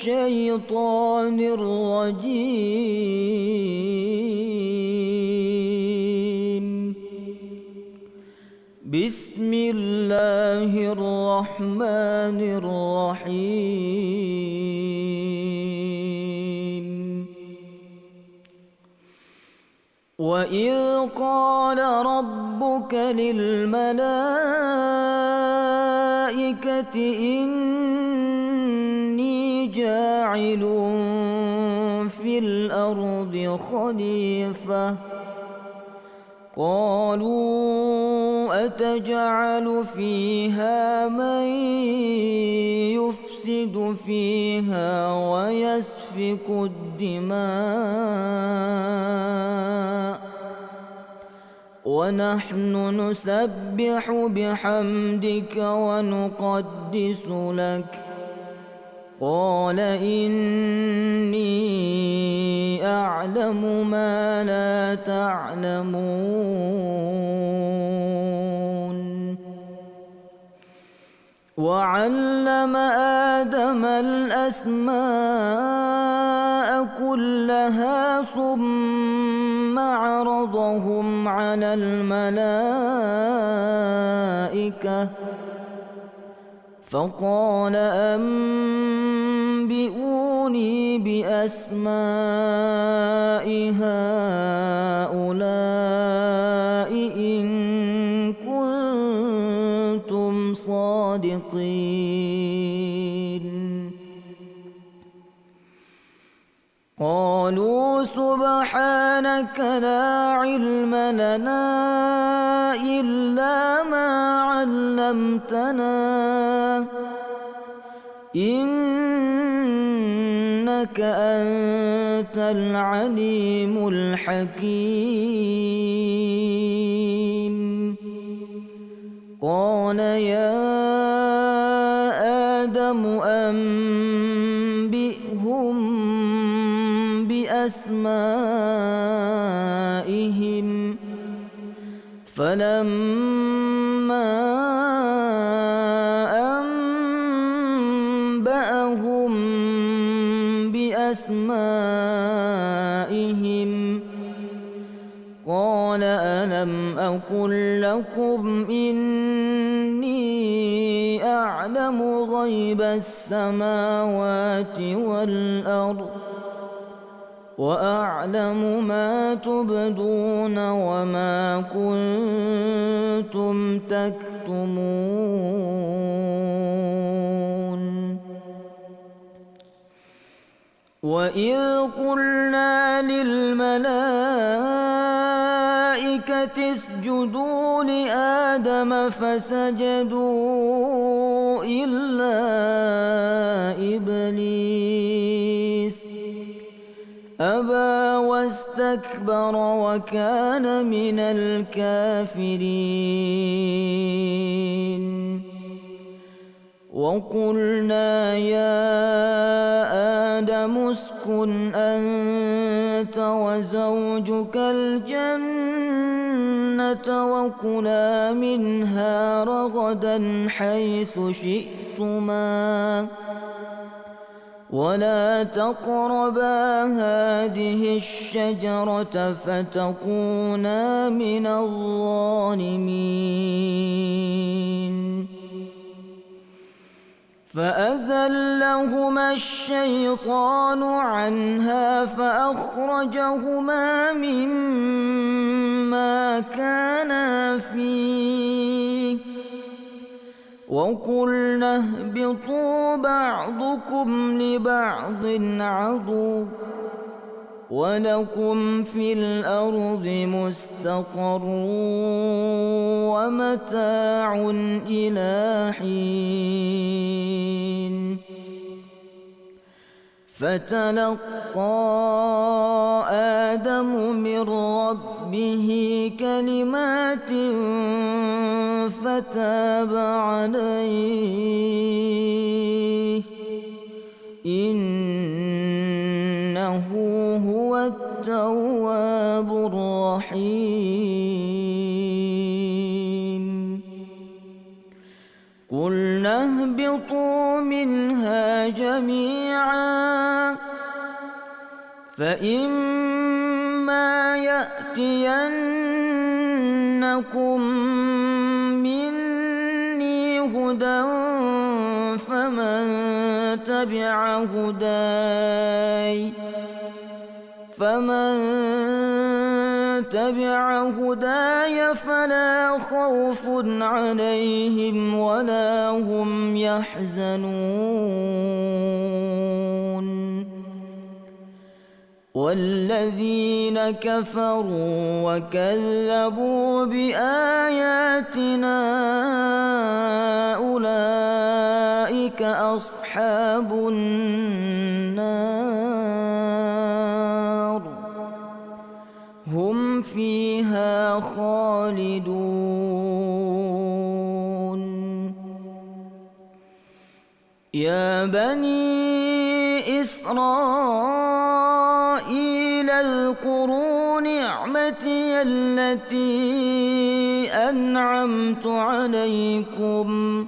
الشيطان الرجيم. بسم الله الرحمن الرحيم. وإذ قال ربك للملائكة إني جاعل في الأرض خليفة قالوا أتجعل فيها من يفسد فيها ويسفك الدماء ونحن نسبح بحمدك ونقدس لك قال إني أعلم ما لا تعلمون. وعلم آدم الأسماء كلها ثم عرضهم على الملائكة فقال أنبئوني بأسماء هؤلاء إن كنتم صادقين. قالوا سبحانك لا علم لنا إلا ما علمتنا إنك أنت العليم الحكيم. قال يا آدم أنبئهم بأسمائهم فلما أنبأهم بأسمائهم قال ألم أقل لكم إني أعلم غيب السماوات والأرض وأعلم ما تبدون وما كنتم تكتمون. وإذ قلنا للملائكة اسجدوا لآدم فسجدوا إلا إبليس أبى واستكبر وكان من الكافرين. وقلنا يا آدم اسكن أنت وزوجك الجنة وكلا منها رغدا حيث شئتما ولا تقربا هذه الشجرة فتكونا من الظالمين. فأزلهما الشيطان عنها فأخرجهما مما كانا فيه وقلنا اهبطوا بعضكم لبعض عدو ولكم في الأرض مستقر ومتاع إلى حين. فتلقى آدم من ربه كلمات فتاب عليه إنه هو التواب الرحيم. قلنا اهبطوا منها جميعا فإما يأتينكم مني هدى فمن تبع هداي فلا خوف عليهم ولا هم يحزنون. والذين كفروا وكذبوا بآياتنا أولئك أصحاب النار هم فيها خالدون. يا بني إسرائيل اذكروا نعمتي التي أنعمت عليكم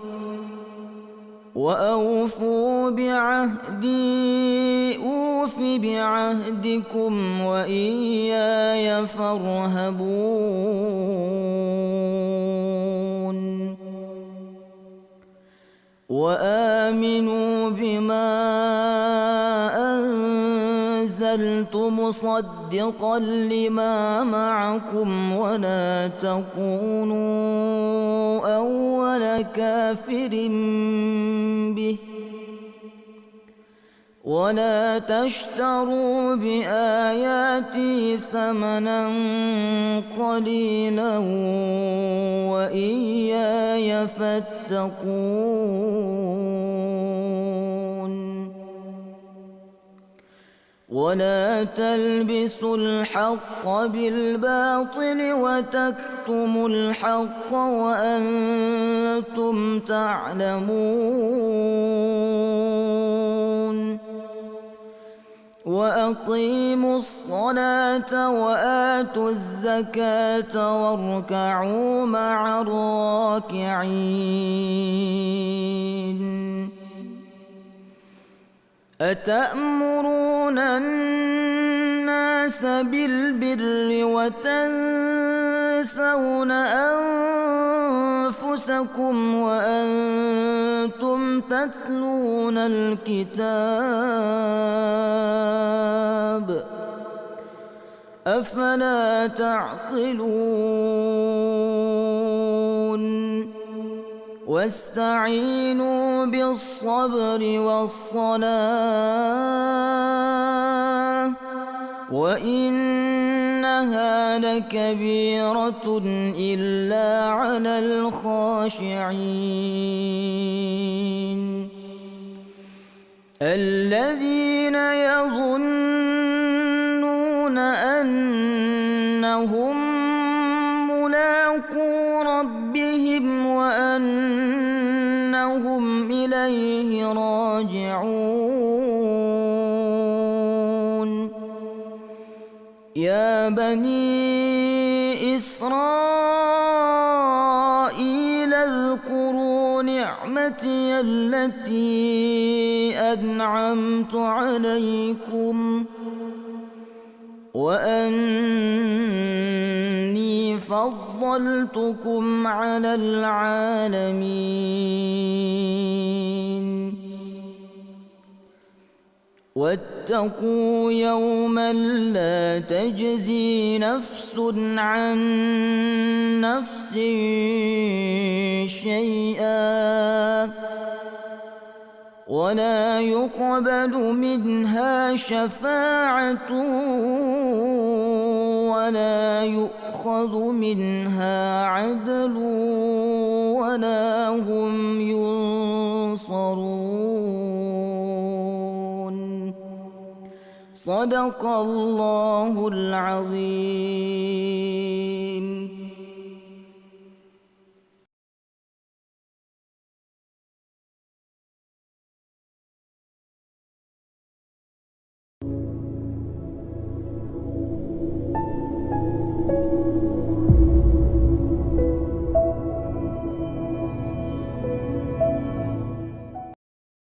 وأوفوا بعهدي أوف بعهدكم وإياي فارهبون. وآمنوا بما أنزلت مصدقا لما معكم ولا تكونوا أول كافر به ولا تشتروا بآياتي ثمنا قليلا وإياي فاتقون. ولا تلبسوا الحق بالباطل وتكتموا الحق وأنتم تعلمون. وأقيموا الصلاة وآتوا الزكاة واركعوا مع الراكعين. أتأمرون الناس بالبر وتنسون أنفسكم وأنتم تتلون الكتاب أفلا تعقلون. واستعينوا بالصبر والصلاة وإنها لكبيرة إلا على الخاشعين الذين يظنون أنهم ملاقو ربهم وأنهم إليه راجعون. يا بني إسرائيل اذكروا نعمتي التي أنعمت عليكم وأني فضلتكم على العالمين. واتقوا يوما لا تجزي نفس عن نفس شيئا ولا يقبل منها شفاعة ولا يؤخذ منها عدل ولا هم ينصرون. صدق الله العظيم.